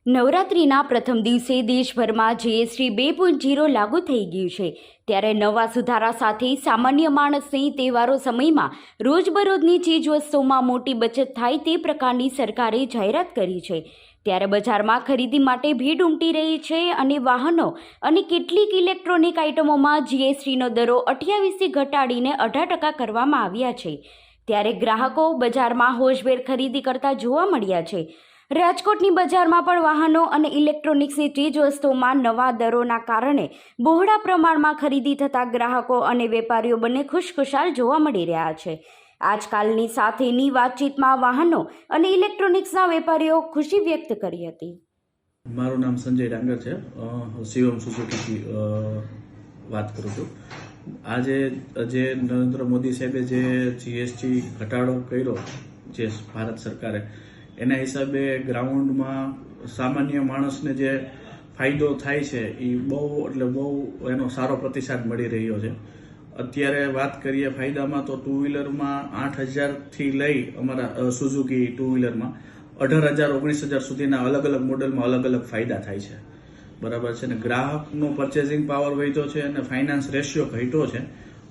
નવરાત્રિના પ્રથમ દિવસે દેશભરમાં જીએસટી 2.0 લાગુ થઈ ગયું છે ત્યારે નવા સુધારા સાથે સામાન્ય માણસને તહેવારો સમયમાં રોજબરોજની ચીજવસ્તુઓમાં મોટી બચત થાય તે પ્રકારની સરકારે જાહેરાત કરી છે। ત્યારે બજારમાં ખરીદી માટે ભીડ ઉમટી રહી છે અને વાહનો અને કેટલીક ઇલેક્ટ્રોનિક આઇટમોમાં જીએસટીનો દરો 28થી ઘટાડીને 18% કરવામાં આવ્યા છે। ત્યારે ગ્રાહકો બજારમાં હોશભેર ખરીદી કરતા જોવા મળ્યા છે। રાજકોટની બજારમાં પણ વાહનો અને ઇલેક્ટ્રોનિક્સની ચીજવસ્તુઓમાં નવા દરોના કારણે બહોળા પ્રમાણમાં ખરીદી થતા ગ્રાહકો અને વેપારીઓ બંને ખુશખુશાલ જોવા મળી રહ્યા છે। આજકાલની સાથેની વાતચીતમાં વાહનો અને ઇલેક્ટ્રોનિક્સના વેપારીઓ ખુશી વ્યક્ત કરી હતી। મારું નામ સંજય ડાંગર છે, શિવમ સુઝુકી વાત કરું છું। આજે જે નરેન્દ્ર મોદી સાહેબે જે જીએસટી ઘટાડો કર્યો જે ભારત સરકારે, એના હિસાબે ગ્રાઉન્ડમાં સામાન્ય માણસને જે ફાયદો થાય છે એ બહુ એનો સારો પ્રતિસાદ મળી રહ્યો છે। અત્યારે વાત કરીએ ફાયદામાં તો ટુ વ્હીલરમાં 8,000થી લઈ અમારા સુઝુકી ટુ વ્હીલરમાં 18,000 19,000 સુધીના અલગ અલગ મોડેલમાં અલગ અલગ ફાયદા થાય છે, બરાબર છે ને। ગ્રાહકનો પરચેઝિંગ પાવર વધ્યો છે અને ફાઇનાન્સ રેશિયો ઘટ્યો છે।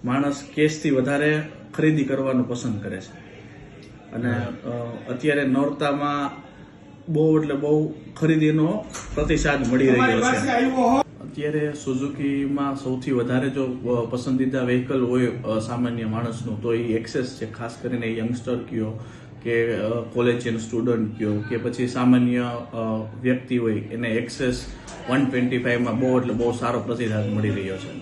માણસ કેશથી વધારે ખરીદી કરવાનું પસંદ કરે છે અને અત્યારે નોરતામાં બહુ ખરીદીનો પ્રતિસાદ મળી રહ્યો છે। અત્યારે સુઝુકીમાં સૌથી વધારે જો પસંદીદા વ્હીકલ હોય સામાન્ય માણસનું તો એ એક્સેસ છે, ખાસ કરીને યંગસ્ટર કયો કે કોલેજિયન સ્ટુડન્ટ કયો કે પછી સામાન્ય વ્યક્તિ હોય એને એક્સેસ 125માં બહુ સારો પ્રતિસાદ મળી રહ્યો છે।